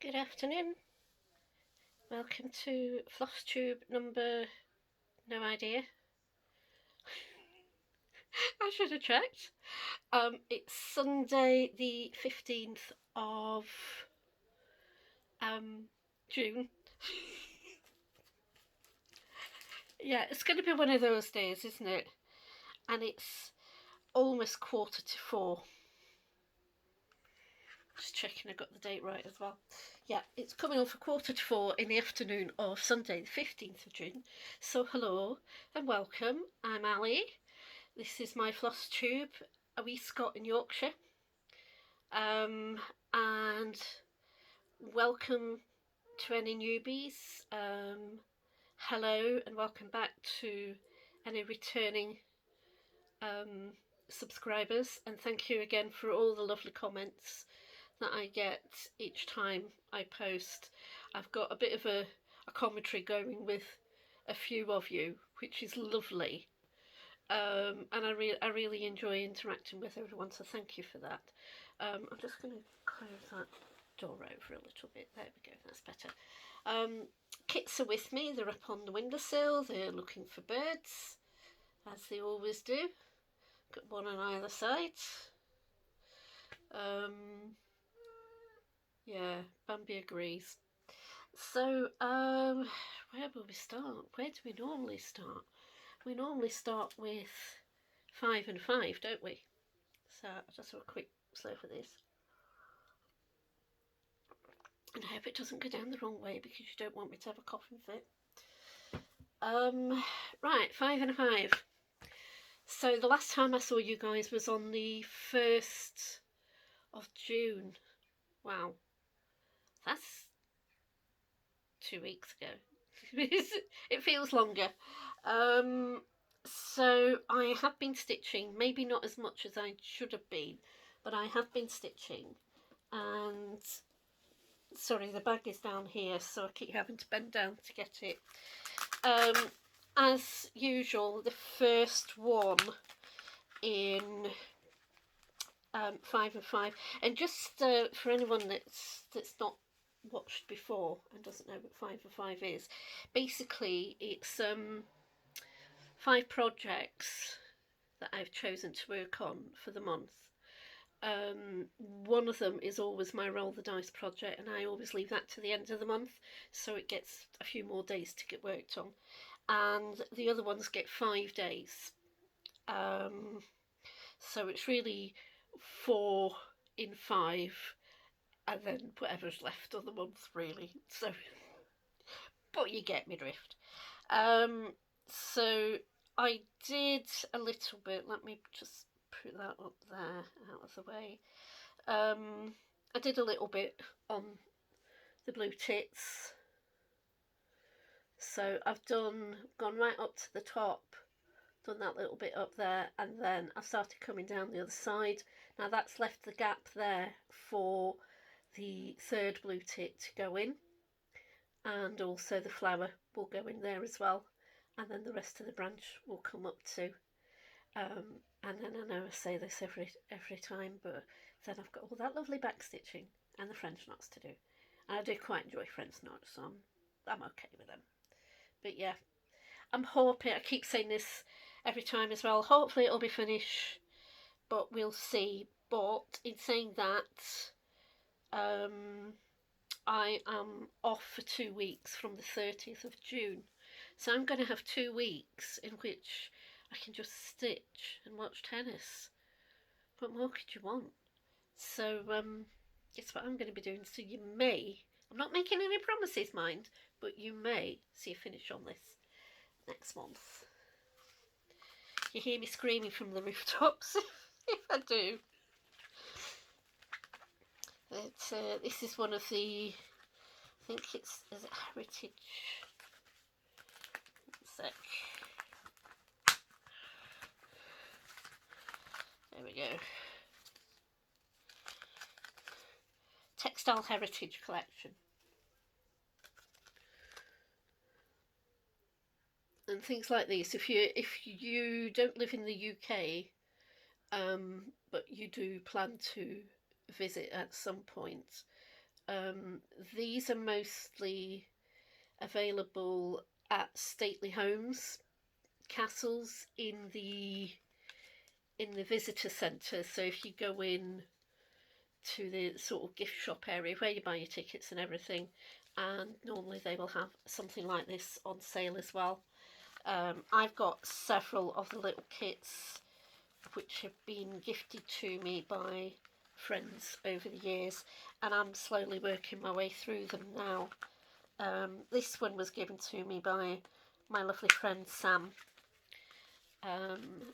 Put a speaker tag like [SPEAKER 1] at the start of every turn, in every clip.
[SPEAKER 1] Good afternoon. Welcome to Flosstube number no idea. I should have checked. It's Sunday the 15th of June. Yeah, it's going to be one of those days, isn't it? And it's almost 3:45. Just checking I got the date right as well. Yeah, it's coming on for 4:45 in the afternoon of Sunday the 15th of June. So hello and welcome. I'm Ali. This is my Flosstube, a wee Scot in Yorkshire. And welcome to any newbies. Hello and welcome back to any returning um, subscribers. And thank you again for all the lovely comments that I get each time I post. I've got a bit of a commentary going with a few of you, which is lovely. And I really enjoy interacting with everyone, so thank you for that. I'm just going to close that door over a little bit. There we go, that's better. Kits are with me, they're up on the windowsill, they're looking for birds, as they always do. Got one on either side. Yeah, Bambi agrees. So, where will we start? Where do we normally start? We normally start with 5 and 5, don't we? So I'll just have a quick slurp of this. And I hope it doesn't go down the wrong way because you don't want me to have a coughing fit. Right, 5 and 5. So the last time I saw you guys was on the 1st of June. Wow. That's 2 weeks ago. It feels longer. So I have been stitching, maybe not as much as I should have been, but I have been stitching. And sorry, the bag is down here, so I keep having to bend down to get it. As usual, the first one in 5 and 5, and just for anyone that's not watched before and doesn't know what 5 and 5 is, basically it's 5 projects that I've chosen to work on for the month. One of them is always my roll the dice project, and I always leave that to the end of the month, so it gets a few more days to get worked on. And the other ones get 5 days. So it's really 4 in 5, and then whatever's left of the month, really. So, but you get me drift. So I did a little bit. Let me just put that up there out of the way. I did a little bit on the blue tits. So I've gone right up to the top, done that little bit up there, and then I've started coming down the other side. Now that's left the gap there for the third blue tit to go in, and also the flower will go in there as well, and then the rest of the branch will come up too. And then I know I say this every time, but then I've got all that lovely back stitching and the French knots to do, and I do quite enjoy French knots, so I'm okay with them. But yeah, I'm hoping, I keep saying this every time as well, hopefully it'll be finished, but we'll see. But in saying that, I am off for 2 weeks from the 30th of June, so I'm going to have 2 weeks in which I can just stitch and watch tennis. What more could you want? So it's what I'm going to be doing. So you may, I'm not making any promises, mind, but you may see a finish on this next month. You hear me screaming from the rooftops if I do. But this is one of the, I think is it Heritage? One sec. There we go. Textile Heritage Collection. And things like this, if you don't live in the UK, but you do plan to visit at some point, These are mostly available at stately homes, castles in the visitor centre. So if you go in to the sort of gift shop area where you buy your tickets and everything, and normally they will have something like this on sale as well. I've got several of the little kits which have been gifted to me by friends over the years, and I'm slowly working my way through them now. This one was given to me by my lovely friend Sam. And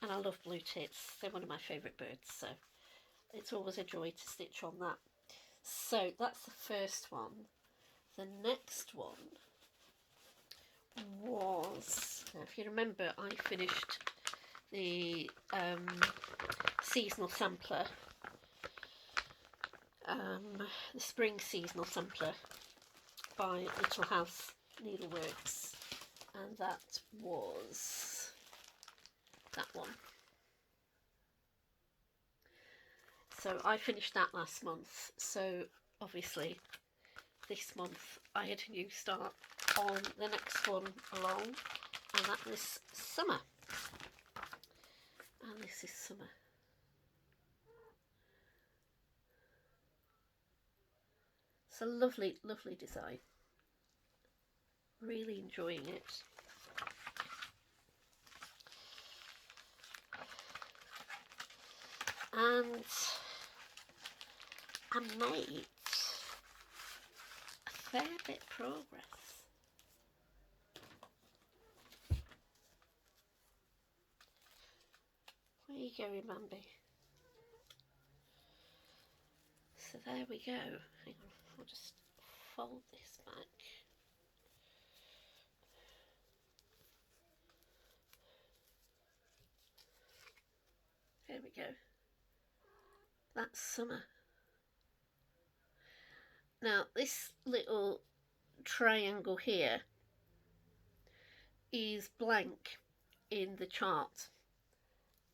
[SPEAKER 1] I love blue tits. They're one of my favourite birds, so it's always a joy to stitch on that. So that's the first one. The next one was, now if you remember, I finished the seasonal sampler, the spring seasonal sampler by Little House Needleworks, and that was that one. So I finished that last month, so obviously this month I had a new start on the next one along, and that was summer. And this is summer. It's a lovely, lovely design. Really enjoying it. And I made a fair bit of progress. Where are you going, Bambi? So there we go. Hang on, I'll just fold this back. There we go. That's summer. Now this little triangle here is blank in the chart,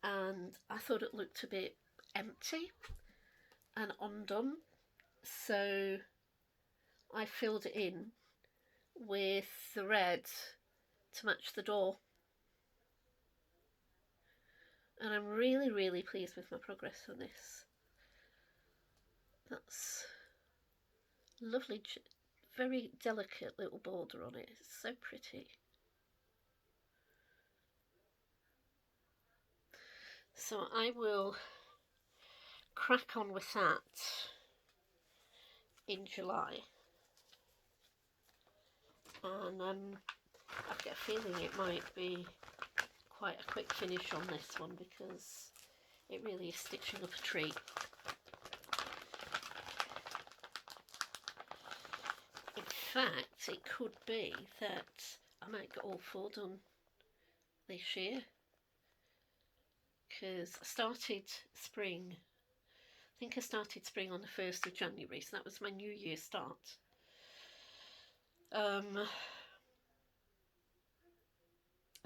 [SPEAKER 1] and I thought it looked a bit empty and undone, so I filled it in with the red to match the door, and I'm really, really pleased with my progress on this. That's lovely, very delicate little border on it. It's so pretty. So I will crack on with that in July, and I've got a feeling it might be quite a quick finish on this one because it really is stitching up a treat. In fact, it could be that I might get all four done this year, because I started spring, I think I started spring on the 1st of January, so that was my New Year start. And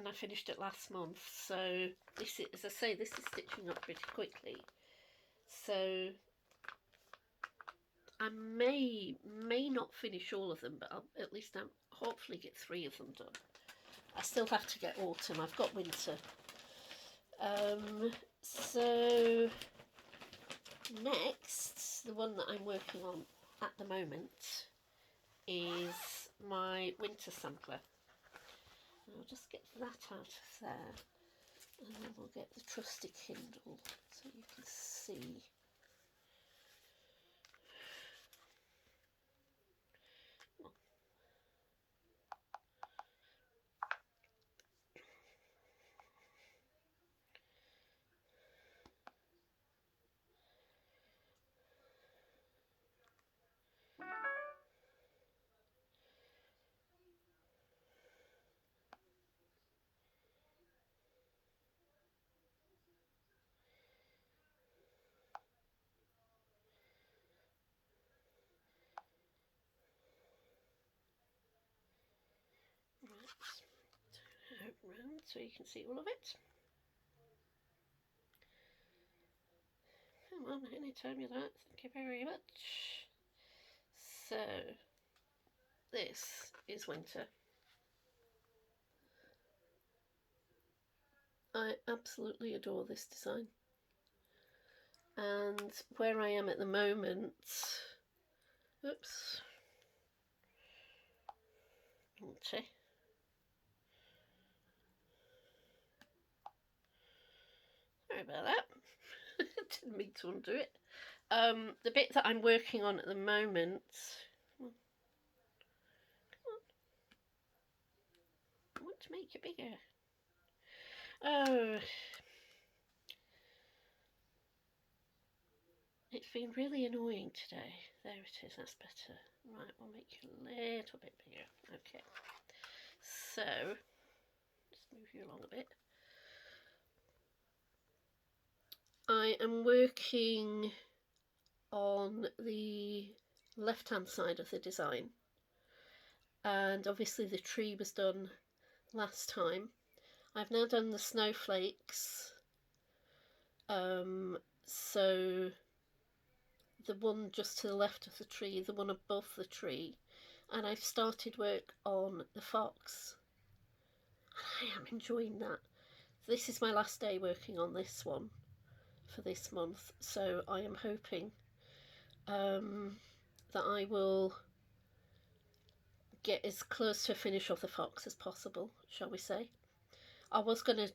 [SPEAKER 1] I finished it last month, so this is, as I say, this is stitching up pretty quickly. So I may not finish all of them, but I'll at least hopefully get 3 of them done. I still have to get autumn. I've got winter. So next, the one that I'm working on at the moment is my winter sampler. And I'll just get that out of there, and then we'll get the trusty Kindle so you can see. Around so you can see all of it. come on, anytime you like. Thank you very much. So, this is winter. I absolutely adore this design. And where I am at the moment, oops, okay. Sorry about that. Didn't mean to undo it. The bit that I'm working on at the moment. Come on. I want to make it bigger. Oh, it's been really annoying today. There it is, that's better. Right, we'll make it a little bit bigger. Okay. So, just move you along a bit. I am working on the left hand side of the design, and obviously the tree was done last time. I've now done the snowflakes, so the one just to the left of the tree, the one above the tree, and I've started work on the fox. I am enjoying that. This is my last day working on this one for this month, so I am hoping that I will get as close to a finish of the fox as possible, shall we say. I was going to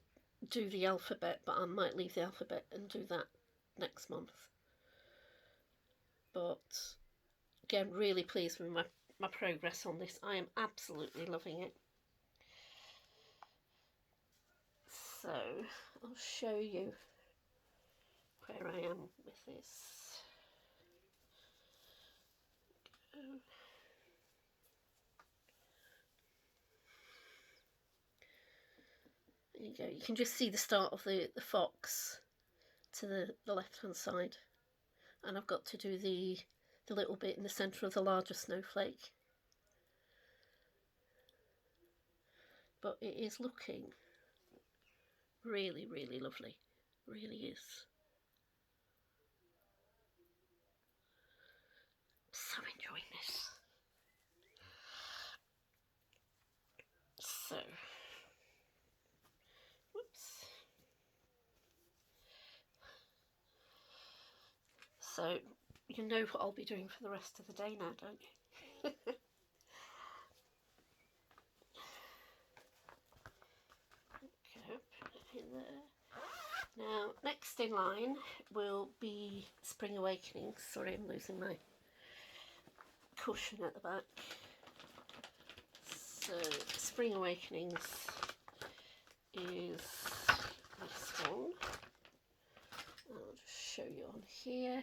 [SPEAKER 1] do the alphabet, but I might leave the alphabet and do that next month. But again, really pleased with my progress on this. I am absolutely loving it. So I'll show you where I am with this. There you go. You can just see the start of the fox to the left hand side, and I've got to do the little bit in the centre of the larger snowflake. But it is looking really, really lovely. Really is. So enjoying this. So, whoops. So, you know what I'll be doing for the rest of the day now, don't you? Okay, put it in there. Now, next in line will be Spring Awakenings. Sorry, I'm losing my cushion at the back. So, Spring Awakenings is this one. I'll just show you on here.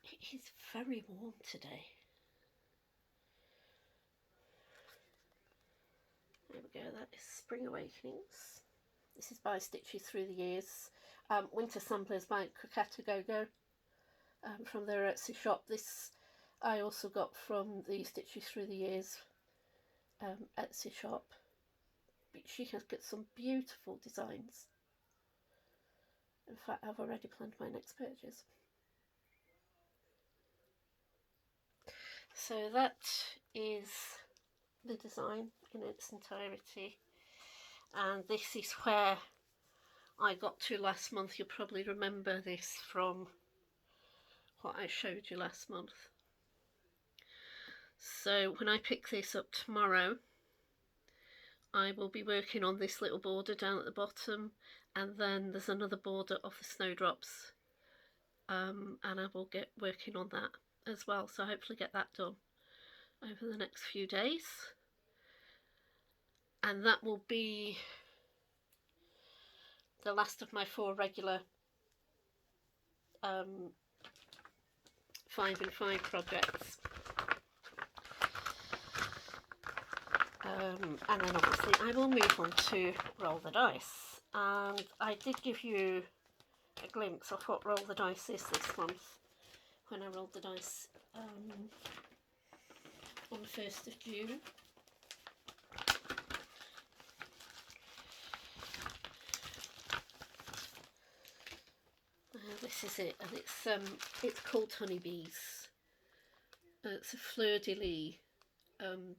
[SPEAKER 1] It is very warm today. There we go, that is Spring Awakenings. This is by Stitches Through the Years. Winter Samplers by Croquetta Go-Go from their Etsy shop. This I also got from the Stitches Through the Years Etsy shop. But she has got some beautiful designs. In fact, I've already planned my next purchase. So that is the design in its entirety, and this is where I got to last month. You'll probably remember this from what I showed you last month. So when I pick this up tomorrow, I will be working on this little border down at the bottom, and then there's another border of the snowdrops, and I will get working on that as well, so hopefully get that done over the next few days. And that will be the last of my 4 regular 5 in 5 projects. And then obviously I will move on to Roll the Dice. And I did give you a glimpse of what Roll the Dice is this month when I rolled the dice on the 1st of June. This is it, and it's called Honeybees. It's a fleur-de-lis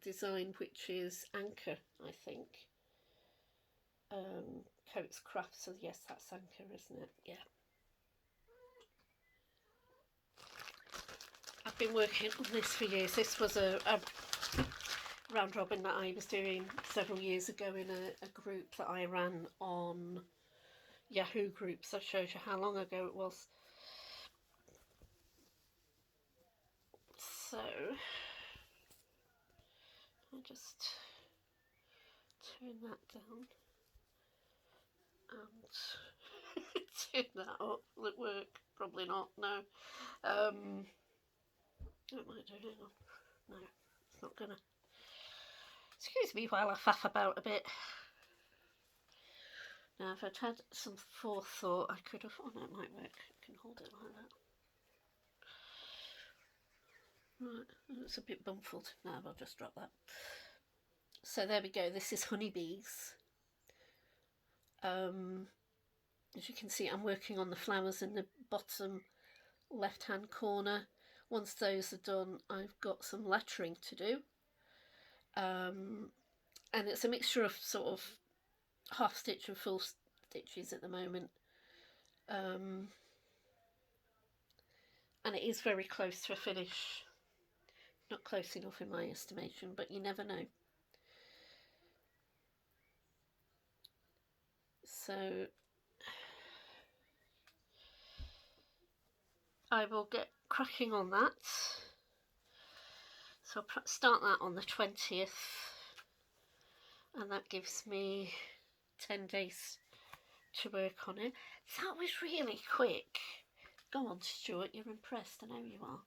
[SPEAKER 1] design, which is Anchor, I think. Coats Craft, so yes, that's Anchor, isn't it? Yeah. I've been working on this for years. This was a round robin that I was doing several years ago in a group that I ran on Yahoo Groups. That shows you how long ago it was. So I'll just turn that down and turn that up. Will it work? Probably not. No. What might do? Hang on. No, it's not gonna. Excuse me while I faff about a bit. Now, if I'd had some forethought, I could have. Oh no, it might work. I can hold it like that. Right, it's a bit bumfled. No, I'll just drop that. So there we go. This is Honeybees. As you can see, I'm working on the flowers in the bottom left-hand corner. Once those are done, I've got some lettering to do. And it's a mixture of sort of half stitch and full stitches at the moment. And it is very close to a finish. Not close enough in my estimation, but you never know. So I will get cracking on that. So I'll start that on the 20th, and that gives me 10 days to work on it. That was really quick. Go on, Stuart, you're impressed, I know you are.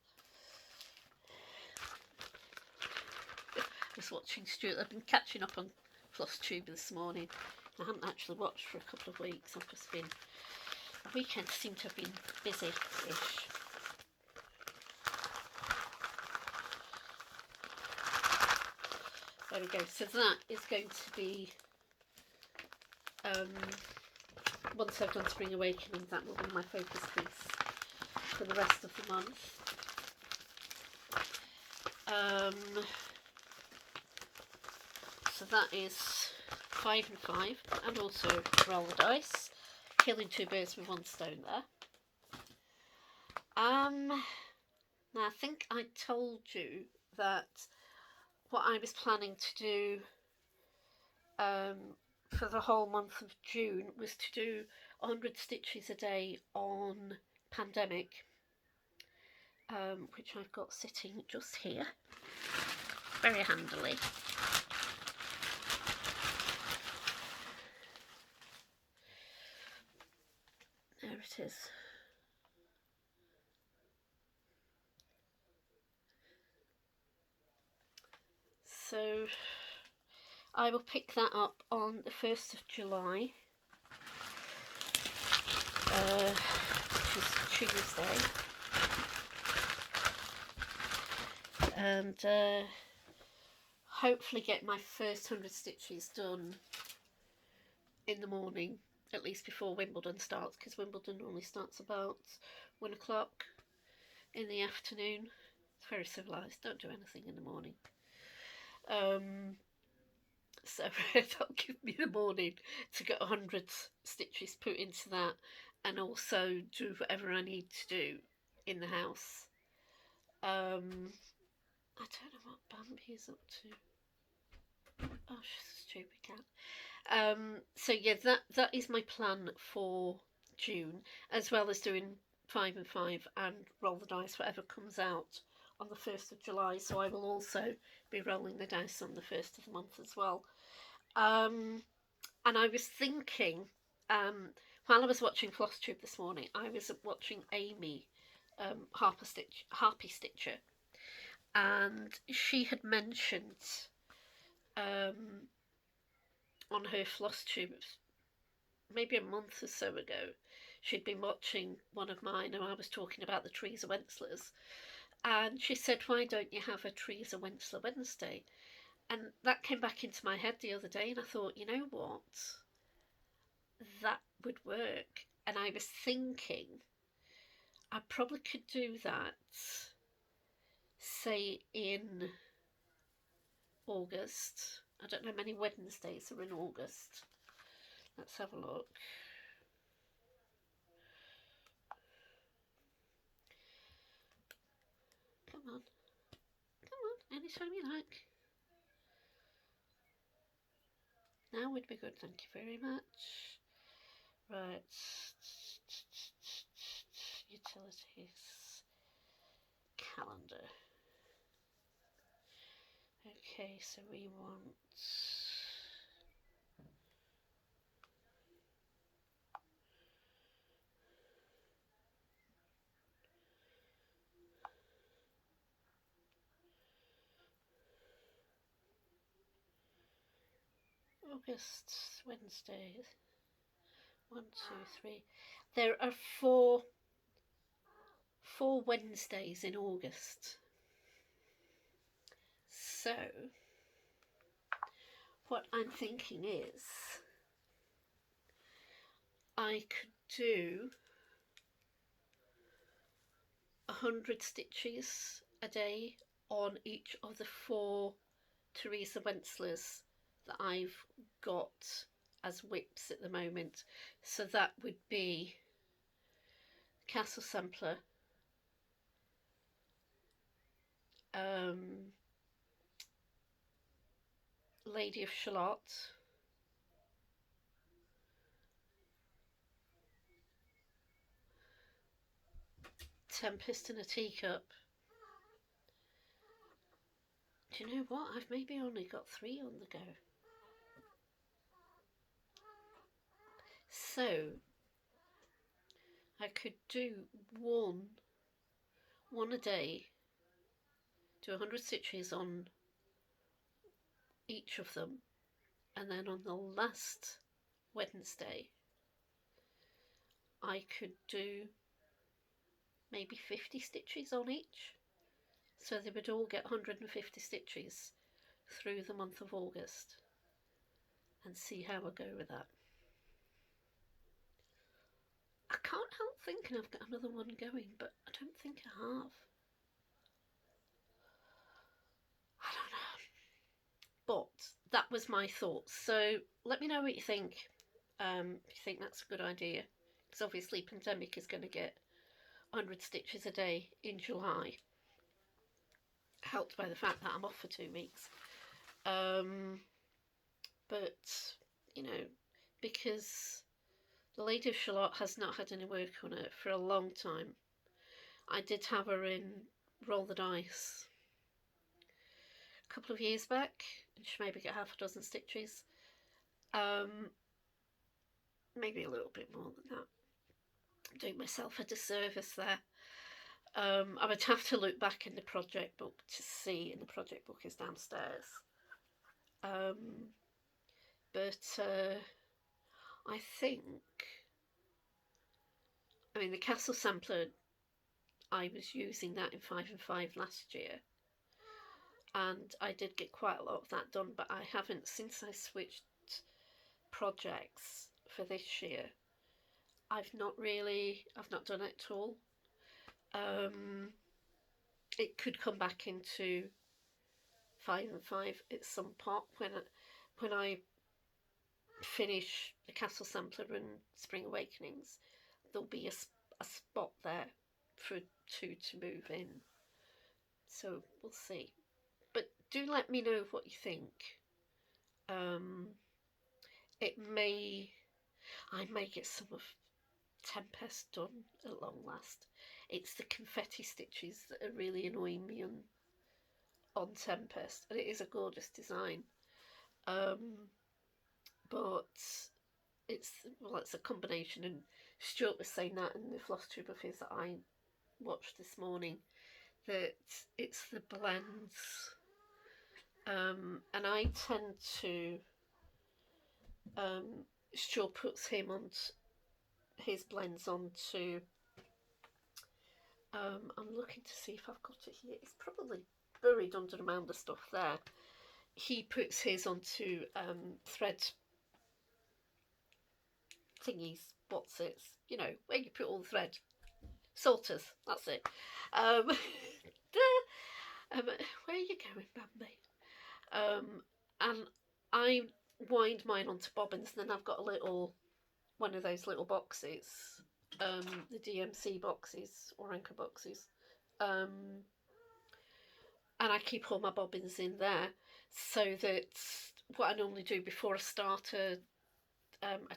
[SPEAKER 1] I was watching Stuart. I've been catching up on Flosstube this morning. I haven't actually watched for a couple of weeks. I've just been, the weekends seem to have been busy-ish. There we go. So that is going to be, once I've done Spring Awakening, that will be my focus piece for the rest of the month. So that is 5 and 5, and also roll the dice, killing 2 birds with 1 stone there. Now I think I told you that what I was planning to do for the whole month of June was to do 100 stitches a day on Pandemic, which I've got sitting just here, very handily. There it is. So I will pick that up on the 1st of July, which is Tuesday, and hopefully get my first 100 stitches done in the morning, at least before Wimbledon starts, because Wimbledon normally starts about 1 o'clock in the afternoon. It's very civilised, don't do anything in the morning. So that'll give me the morning to get 100 stitches put into that, and also do whatever I need to do in the house. I don't know what Bambi's up to. Oh, she's a stupid cat. So yeah, that is my plan for June, as well as doing 5 and 5 and roll the dice, whatever comes out on the 1st of July. So I will also be rolling the dice on the 1st of the month as well. And I was thinking, while I was watching Flosstube this morning, I was watching Amy, Harpy Stitcher, and she had mentioned on her Flosstube maybe a month or so ago, she'd been watching one of mine, and I was talking about the trees of Wenslers, And she said, why don't you have a Teresa Wensler Wednesday? And that came back into my head the other day, and I thought, you know what? That would work. And I was thinking, I probably could do that, say, in August. I don't know how many Wednesdays are in August. Let's have a look. Come on. Come on, anytime you like. Now would be good, thank you very much. Right. Utilities. Calendar. Okay, so we want August, Wednesday. 1, 2, 3. There are four Wednesdays in August. So what I'm thinking is I could do 100 stitches a day on each of the 4 Teresa Wenslers that I've got as whips at the moment. So that would be Castle Sampler, Lady of Shalott, Tempest in a Teacup. Do you know what? I've maybe only got 3 on the go. So I could do one a day, do 100 stitches on each of them, and then on the last Wednesday I could do maybe 50 stitches on each, so they would all get 150 stitches through the month of August, and see how I go with that. I can't help thinking I've got another one going, but I don't think I have. I don't know. But that was my thoughts. So let me know what you think. If you think that's a good idea. Because obviously Pandemic is going to get 100 stitches a day in July. Helped by the fact that I'm off for 2 weeks. But, you know, because the Lady of Shalott has not had any work on it for a long time. I did have her in Roll the Dice a couple of years back, and she maybe got half a dozen stitches. Maybe a little bit more than that. I'm doing myself a disservice there. I would have to look back in the project book to see, and the project book is downstairs. But I think, I mean, the Castle Sampler, I was using that in 5 and 5 last year, and I did get quite a lot of that done, but I haven't, since I switched projects for this year, I've not done it at all. It could come back into 5 and 5 at some point when I finish the Castle Sampler and Spring Awakenings. There'll be a spot there for 2 to move in, so we'll see. But do let me know what you think. I may get some of Tempest done at long last. It's the confetti stitches that are really annoying me on Tempest, and it is a gorgeous design. But it's a combination, and Stuart was saying that in the Flosstube of his that I watched this morning, that it's the blends, and I tend to Stuart puts his blends onto I'm looking to see if I've got it here. It's probably buried under a mound of stuff there. He puts his onto thread thingies. What's it? You know, where you put all the thread. Sorters, that's it. Um, where are you going, Bambi? And I wind mine onto bobbins, and then I've got a little one of those little boxes, the DMC boxes or anchor boxes, um, and I keep all my bobbins in there, so that what I normally do before I start a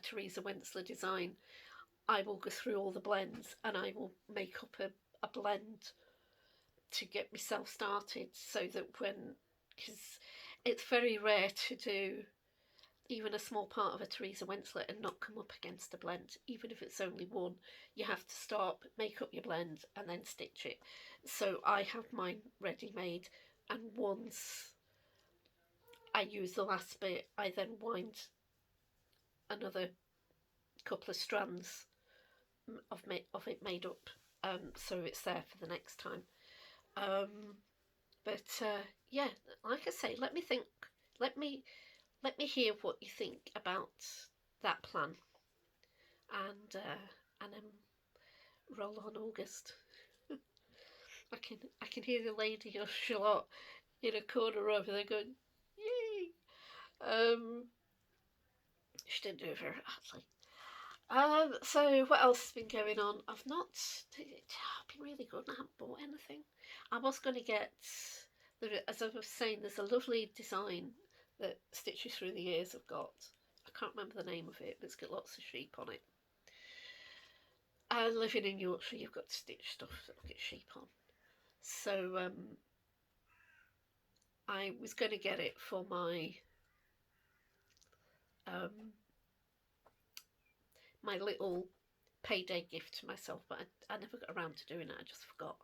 [SPEAKER 1] Teresa Wentzler design, I will go through all the blends and I will make up a blend to get myself started, so that when, because it's very rare to do even a small part of a Teresa Wentzler and not come up against a blend, even if it's only one. You have to stop, make up your blend, and then stitch it. So I have mine ready made, and once I use the last bit, I then wind another couple of strands of it made up, so it's there for the next time. Um, but yeah, like I say, let me think. Let me hear what you think about that plan, and then roll on August. I can hear the lady of Charlotte in a corner over there going, "Yay!" She didn't do it very badly. So what else has been going on? I've been really good. I haven't bought anything. I was going to get, as I was saying, there's a lovely design that Stitches Through the Years have got. I can't remember the name of it, but it's got lots of sheep on it. And living in Yorkshire, you've got to stitch stuff that'll get sheep on. So I was going to get it for my little payday gift to myself, but I never got around to doing it. I just forgot.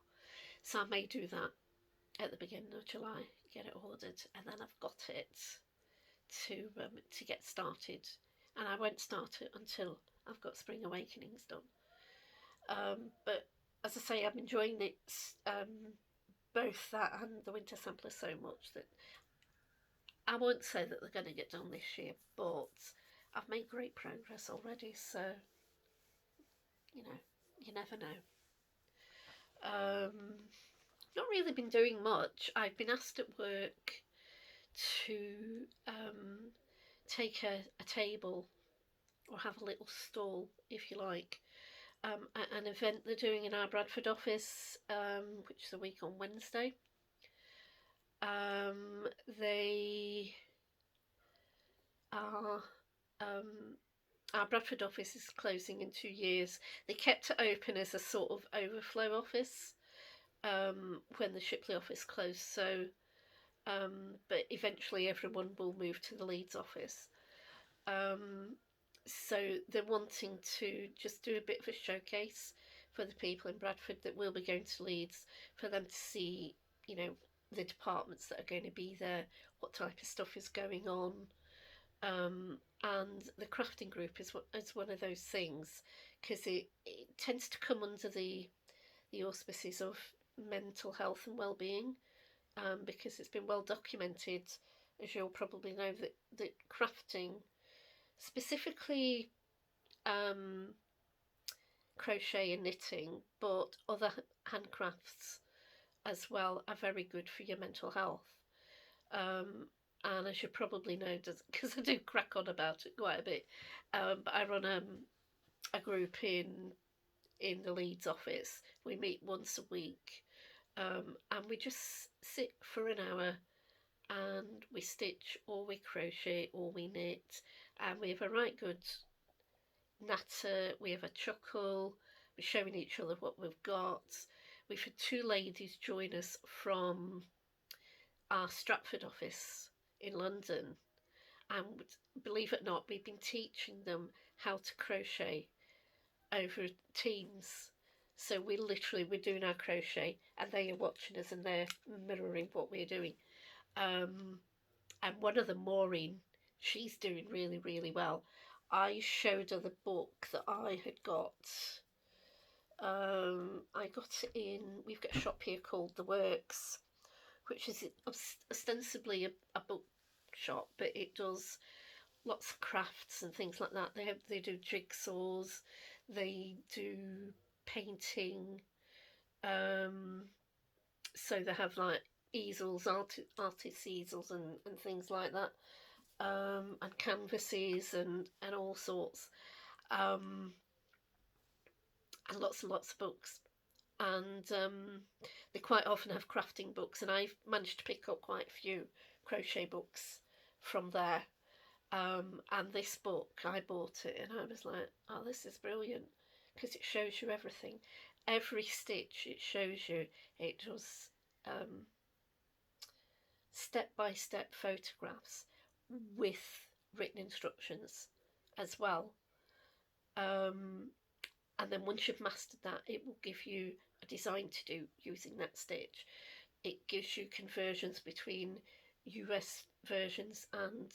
[SPEAKER 1] So I may do that at the beginning of July, get it ordered, and then I've got it to get started. And I won't start it until I've got Spring Awakenings done. But as I say, I'm enjoying it, both that and the Winter Sampler, so much that I won't say that they're going to get done this year, but I've made great progress already, so you know, you never know. Not really been doing much. I've been asked at work to take a table, or have a little stall, if you like, at an event they're doing in our Bradford office, which is a week on Wednesday. They are our Bradford office is closing in 2 years. They kept it open as a sort of overflow office when the Shipley office closed. So, but eventually everyone will move to the Leeds office. So they're wanting to just do a bit of a showcase for the people in Bradford that will be going to Leeds, for them to see, you know, the departments that are going to be there, what type of stuff is going on. And the crafting group is one of those things, because it tends to come under the auspices of mental health and well-being, because it's been well documented, as you'll probably know, that crafting, specifically crochet and knitting, but other handcrafts as well, are very good for your mental health. And as you probably know, because I do crack on about it quite a bit, but I run a group in the Leeds office. We meet once a week, and we just sit for an hour and we stitch, or we crochet, or we knit, and we have a right good natter, we have a chuckle, we're showing each other what we've got. We've had two ladies join us from our Stratford office in London, and believe it or not, we've been teaching them how to crochet over Teams. So we're doing our crochet, and they are watching us, and they're mirroring what we're doing. And one of them, Maureen, she's doing really, really well. I showed her the book that I had got I got it in. We've got a shop here called The Works, which is ostensibly a book shop, but it does lots of crafts and things like that. They do jigsaws, they do painting. Um, so they have like easels, artist easels, and things like that, and canvases and all sorts, um, and lots of books. And they quite often have crafting books, and I've managed to pick up quite a few crochet books from there. And this book, I bought it, and I was like, "Oh, this is brilliant," because it shows you everything, every stitch. It shows you. It does step by step photographs with written instructions as well. Um, and then once you've mastered that, it will give you a design to do using that stitch. It gives you conversions between US versions and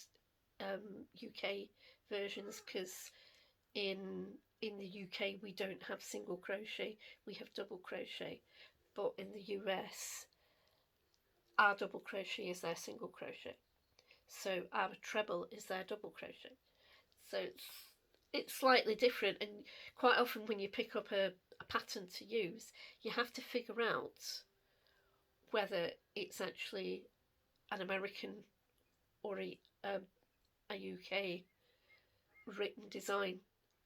[SPEAKER 1] UK versions, because in the UK we don't have single crochet, we have double crochet, but in the US our double crochet is their single crochet, so our treble is their double crochet. So it's slightly different, and quite often when you pick up a pattern to use, you have to figure out whether it's actually an American or a UK written design.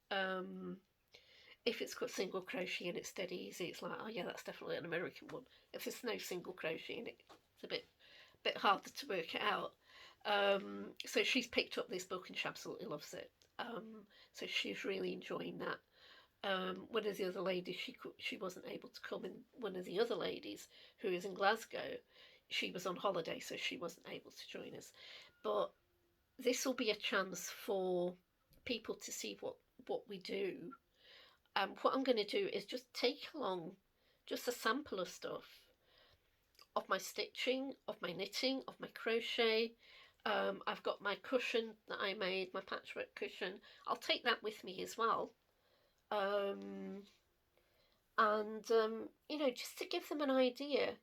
[SPEAKER 1] Um, if it's got single crochet and it's dead easy, it's like, oh yeah, that's definitely an American one. If there's no single crochet in it, it's a bit harder to work it out. So she's picked up this book and she absolutely loves it. So she's really enjoying that. One of the other ladies, she wasn't able to come, and one of the other ladies who is in Glasgow, she was on holiday, so she wasn't able to join us. But this will be a chance for people to see what we do. What I'm going to do is just take along just a sample of stuff, of my stitching, of my knitting, of my crochet. I've got my cushion that I made, my patchwork cushion. I'll take that with me as well. And just to give them an idea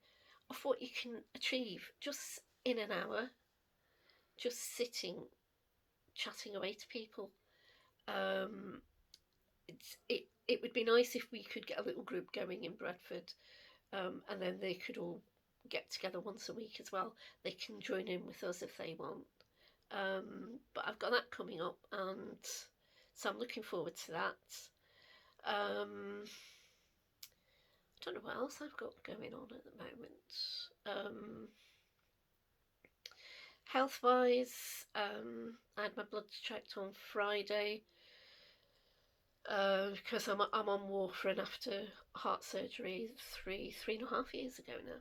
[SPEAKER 1] of what you can achieve just in an hour, just sitting, chatting away to people. Um, it would be nice if we could get a little group going in Bradford, and then they could all get together once a week as well. They can join in with us if they want. But I've got that coming up, and so I'm looking forward to that. I don't know what else I've got going on at the moment. Health-wise, I had my blood checked on Friday, because I'm on warfarin after heart surgery three and a half years ago now.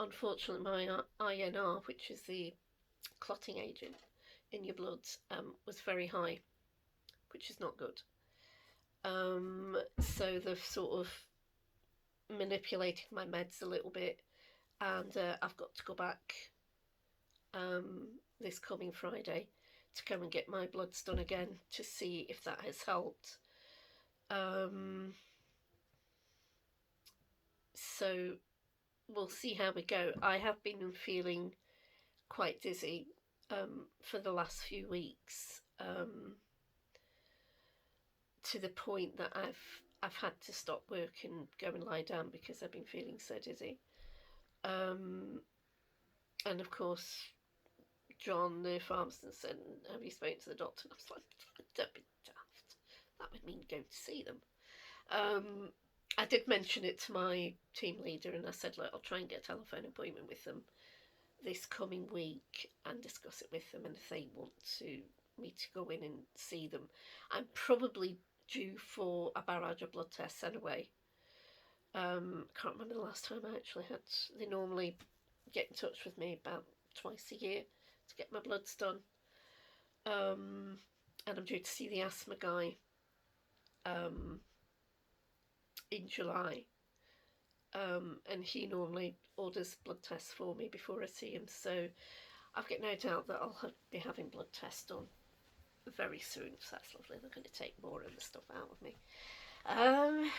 [SPEAKER 1] Unfortunately, my INR, which is the clotting agent in your blood, was very high, which is not good. So they've sort of manipulated my meds a little bit, and I've got to go back this coming Friday to come and get my bloods done again to see if that has helped. So we'll see how we go. I have been feeling quite dizzy for the last few weeks, to the point that I've had to stop work and go and lie down because I've been feeling so dizzy. And of course, John, the pharmacist, said, "Have you spoken to the doctor?" And I was like, "Don't be daft. That would mean going to see them." I did mention it to my team leader, and I said, "Look, I'll try and get a telephone appointment with them this coming week and discuss it with them, and if they want me to go in and see them, I'm probably due for a barrage of blood tests anyway." Can't remember the last time I actually had. They normally get in touch with me about twice a year to get my bloods done. And I'm due to see the asthma guy in July. And he normally orders blood tests for me before I see him, so I've got no doubt that I'll be having blood tests done very soon, so that's lovely. They're going to take more of the stuff out of me. Um,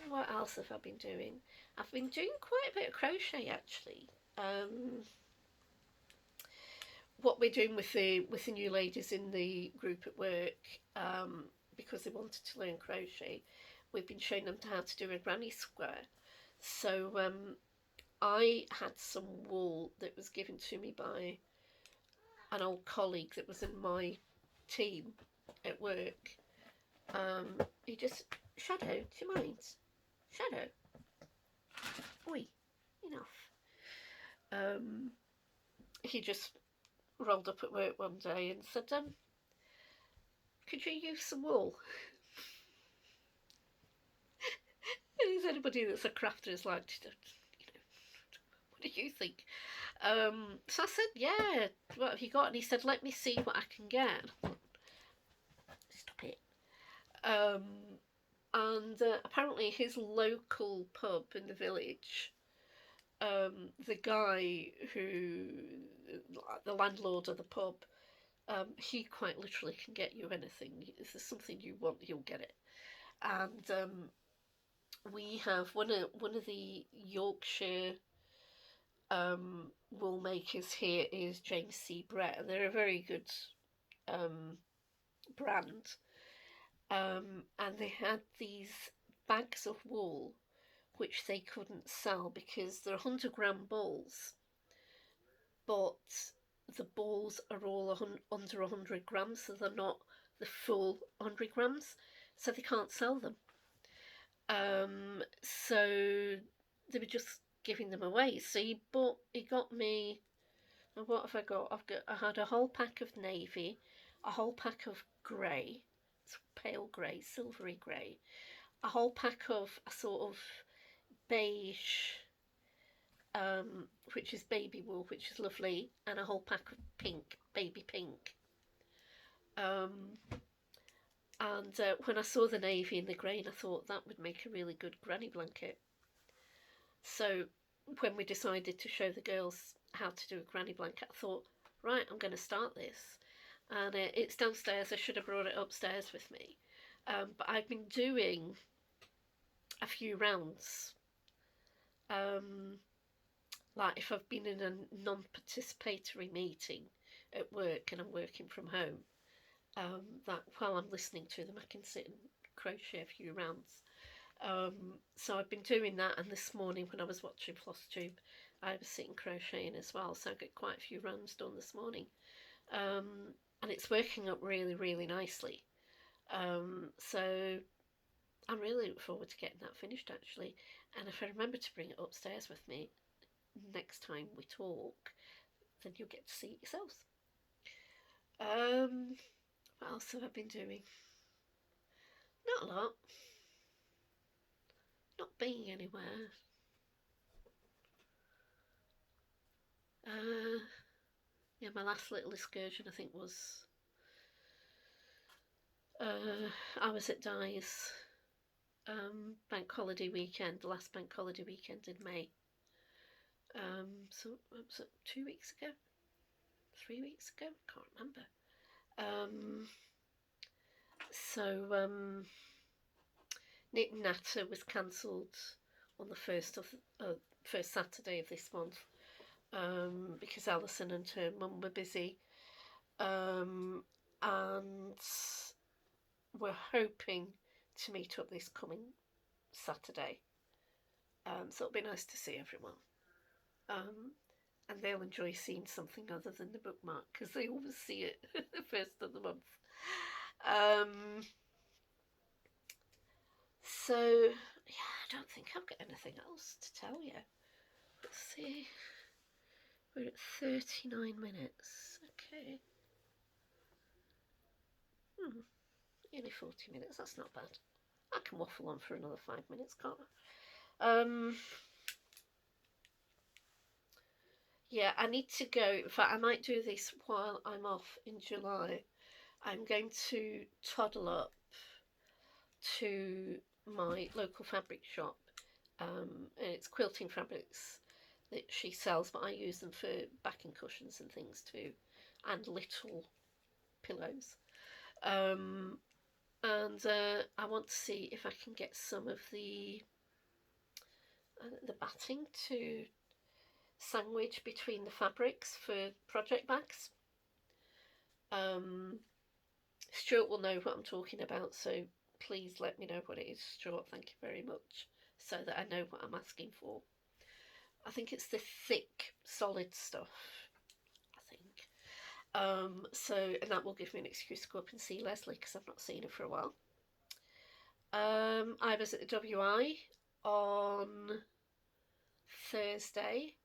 [SPEAKER 1] what else have I been doing? I've been doing quite a bit of crochet actually. Um, what we're doing with the new ladies in the group at work, because they wanted to learn crochet, we've been showing them how to do a granny square. So I had some wool that was given to me by an old colleague that was in my team at work. He just, Shadow, do you mind? Shadow, oi, enough. Um, he just rolled up at work one day and said, could you use some wool? And is anybody that's a crafter is like, you know, what do you think? So I said, yeah, what have you got? And he said, let me see what I can get. Stop it. Um, and apparently his local pub in the village, the guy who, the landlord of the pub, he quite literally can get you anything. If there's something you want, he'll get it. And we have one of the Yorkshire wool makers here is James C. Brett, and they're a very good um, brand. And they had these bags of wool which they couldn't sell because they're 100-gram balls, but the balls are all under 100 grams, so they're not the full 100 grams, so they can't sell them. So they were just giving them away. So he got me. What have I got? I had a whole pack of navy, a whole pack of grey, pale grey, silvery grey, a whole pack of a sort of beige, which is baby wool, which is lovely, and a whole pack of pink, baby pink. Um, and when I saw the navy and the grey, I thought that would make a really good granny blanket. So when we decided to show the girls how to do a granny blanket, I thought, right, I'm going to start this. And it's downstairs. I should have brought it upstairs with me. But I've been doing a few rounds. Like if I've been in a non-participatory meeting at work and I'm working from home, that while I'm listening to them, I can sit and crochet a few rounds. So I've been doing that, and this morning when I was watching Flosstube, I was sitting crocheting as well, so I got quite a few rounds done this morning. And it's working up really, really nicely. So I'm really looking forward to getting that finished actually. And if I remember to bring it upstairs with me next time we talk, then you'll get to see it yourselves. What else have I been doing? Not a lot. Not being anywhere. Yeah, my last little excursion I think was I was at Di's bank holiday weekend, the last bank holiday weekend in May. So was it 2 weeks ago? 3 weeks ago? Can't remember. So Knit and Natter was cancelled on the first Saturday of this month, because Alison and her mum were busy, and we're hoping to meet up this coming Saturday. So it'll be nice to see everyone. And they'll enjoy seeing something other than the bookmark because they always see it the first of the month. So yeah, I don't think I've got anything else to tell you. Let's see. We're at 39 minutes. Okay. Nearly 40 minutes. That's not bad. I can waffle on for another 5 minutes, can't I? Yeah, I need to go. In fact, I might do this while I'm off in July. I'm going to toddle up to my local fabric shop. And it's quilting fabrics that she sells, but I use them for backing cushions and things too, and little pillows. And and I want to see if I can get some of the batting to sandwich between the fabrics for project bags. Stuart will know what I'm talking about, so please let me know what it is, Stuart. Thank you very much, so that I know what I'm asking for. I think it's the thick, solid stuff, I think. And that will give me an excuse to go up and see Leslie, because I've not seen her for a while. I was at the WI on Thursday,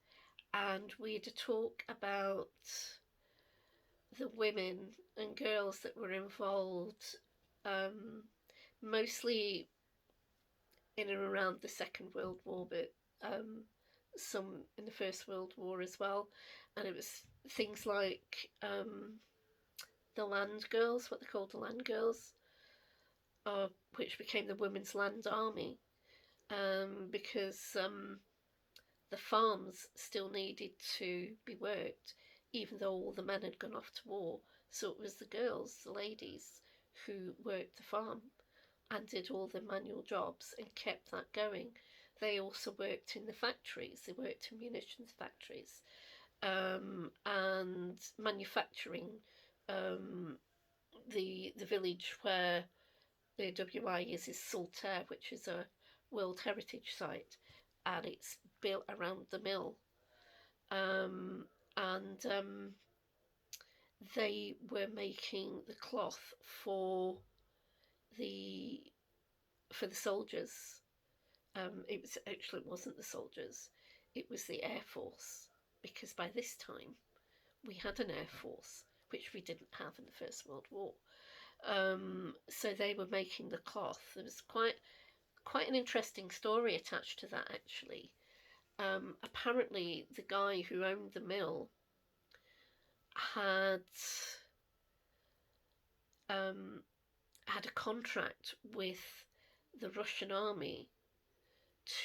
[SPEAKER 1] and we had a talk about the women and girls that were involved, mostly in and around the Second World War, but some in the First World War as well. And it was things like the Land Girls, what they called the Land Girls, which became the Women's Land Army, because the farms still needed to be worked, even though all the men had gone off to war. So it was the girls, the ladies, who worked the farm and did all the manual jobs and kept that going. They also worked in the factories. They worked in munitions factories, and manufacturing. The village where the WI is Saltaire, which is a World Heritage Site, and it's built around the mill. And they were making the cloth for the soldiers. It wasn't the soldiers, it was the Air Force, because by this time we had an Air Force, which we didn't have in the First World War. So they were making the cloth. There was quite an interesting story attached to that, actually. Apparently, the guy who owned the mill had had a contract with the Russian army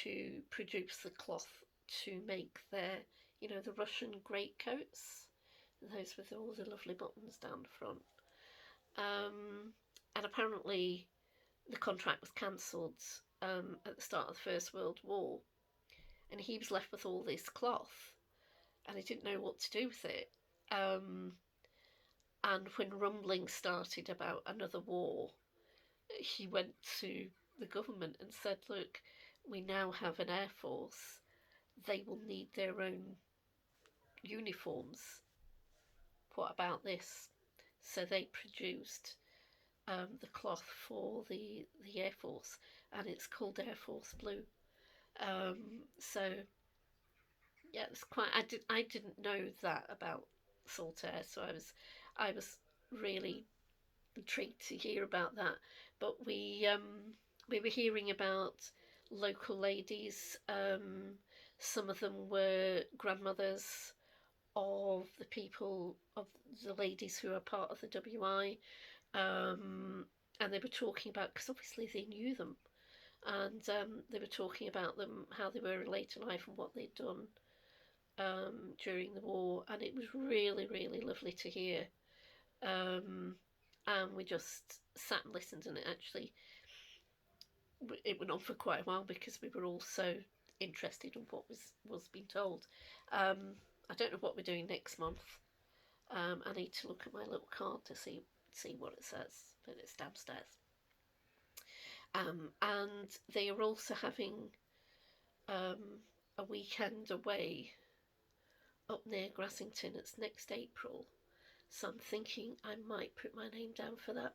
[SPEAKER 1] to produce the cloth to make their, the Russian greatcoats, those with all the lovely buttons down the front. And apparently the contract was cancelled at the start of the First World War, and he was left with all this cloth, and he didn't know what to do with it. And when rumblings started about another war, he went to the government and said, look, we now have an Air Force. They will need their own uniforms. What about this? So they produced the cloth for the Air Force, and it's called Air Force Blue. So yeah, it's quite. I didn't know that about Saltaire, so I was really intrigued to hear about that. But we were hearing about local ladies. Some of them were grandmothers of the ladies who are part of the WI, and they were talking about, because obviously they knew them, and they were talking about them, how they were in later life and what they'd done during the war, and it was really, really lovely to hear. And we just sat and listened, and it went on for quite a while because we were all so interested in what was being told. I don't know what we're doing next month. I need to look at my little card to see what it says, but it's downstairs. And they are also having a weekend away up near Grassington. It's next April, so I'm thinking I might put my name down for that,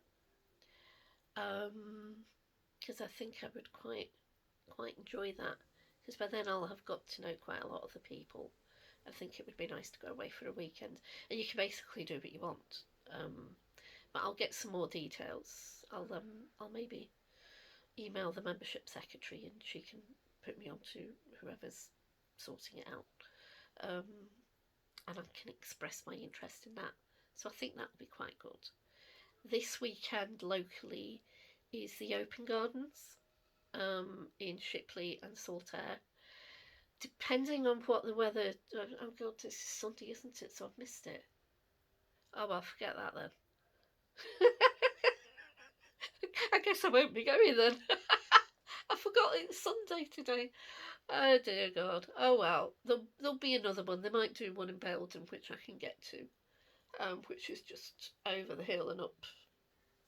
[SPEAKER 1] because I think I would quite enjoy that, because by then I'll have got to know quite a lot of the people. I think it would be nice to go away for a weekend, and you can basically do what you want. But I'll get some more details. I'll maybe email the membership secretary, and she can put me on to whoever's sorting it out, and I can express my interest in that. So I think that will be quite good. This weekend locally is the Open Gardens in Shipley and Saltaire. Depending on what the weather. Oh god, this is Sunday, isn't it? So I've missed it. Oh well, forget that then. I guess I won't be going then. I forgot it's Sunday today. Oh dear God. Oh well, there'll be another one. They might do one in Belgium, which I can get to, which is just over the hill and up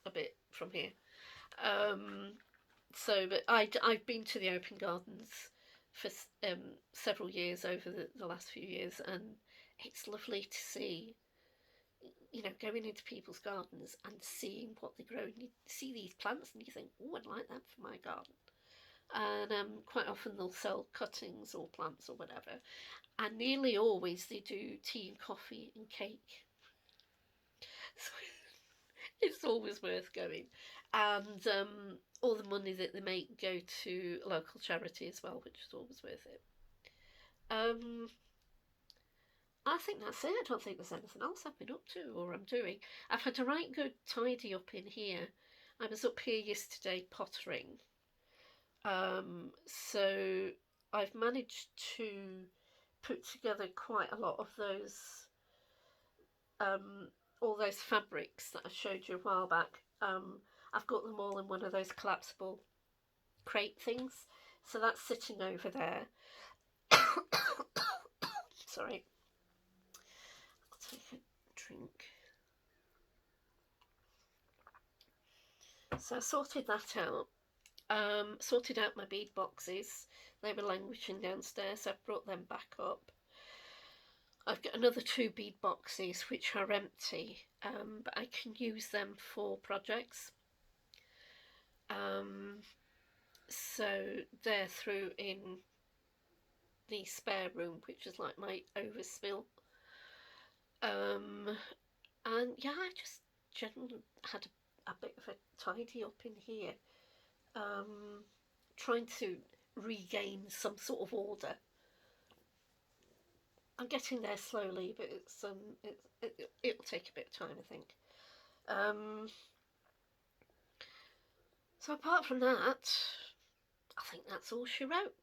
[SPEAKER 1] a bit from here. Um, but I've been to the open gardens for several years over the last few years, and it's lovely to see, you know, going into people's gardens and seeing what they grow. And you see these plants and you think, oh, I'd like that for my garden. And quite often they'll sell cuttings or plants or whatever. And nearly always they do tea and coffee and cake. So it's always worth going. And all the money that they make go to a local charity as well, which is always worth it. Um, I think that's it. I don't think there's anything else I've been up to or I'm doing. I've had a right good tidy up in here. I was up here yesterday pottering. So I've managed to put together quite a lot of those, all those fabrics that I showed you a while back. I've got them all in one of those collapsible crate things. So that's sitting over there. Sorry. I'll take a drink. So I sorted that out. Sorted out my bead boxes. They were languishing downstairs, so I've brought them back up. I've got another 2 bead boxes which are empty, but I can use them for projects. So they're through in the spare room, which is like my overspill. And yeah, I just generally had a bit of a tidy up in here, trying to regain some sort of order. I'm getting there slowly, but it'll take a bit of time, I think. So apart from that, I think that's all she wrote.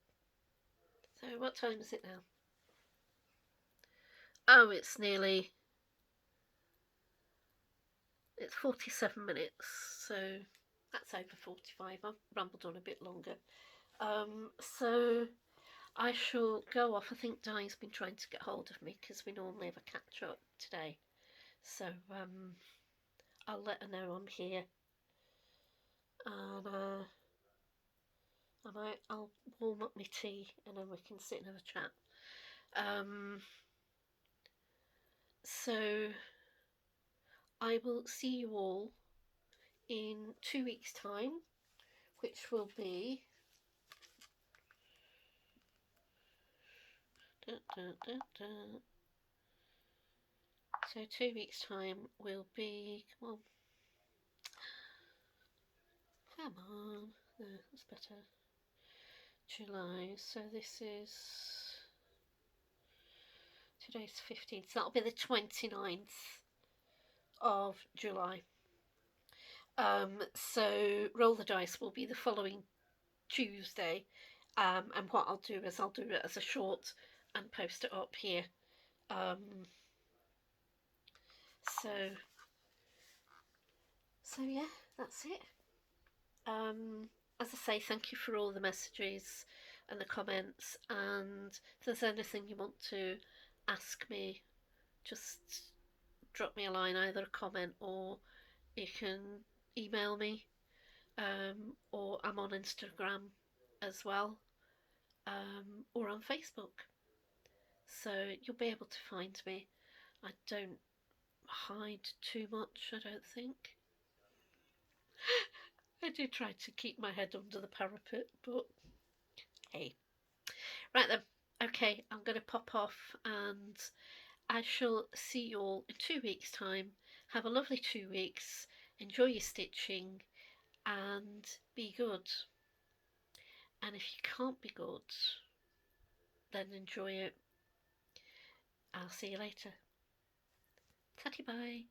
[SPEAKER 1] So what time is it now? Oh, it's 47 minutes, so that's over 45. I've rambled on a bit longer. So I shall go off. I think Di's been trying to get hold of me because we normally have a catch up today. So I'll let her know I'm here. And I'll warm up my tea and then we can sit and have a chat. So I will see you all in 2 weeks' time, which will be so 2 weeks' time will be, come on, that's better, July, so this is, today's 15th, so that'll be the 29th of July. So Roll the Dice will be the following Tuesday, and what I'll do is I'll do it as a short and post it up here. So yeah, that's it. As I say, thank you for all the messages and the comments, and if there's anything you want to ask me, just drop me a line, either a comment or you can email me, or I'm on Instagram as well, or on Facebook, so you'll be able to find me. I don't hide too much, I don't think. I do try to keep my head under the parapet, but hey. Right then, okay, I'm going to pop off and I shall see you all in 2 weeks' time. Have a lovely 2 weeks, enjoy your stitching and be good. And if you can't be good, then enjoy it. I'll see you later. Tatty bye.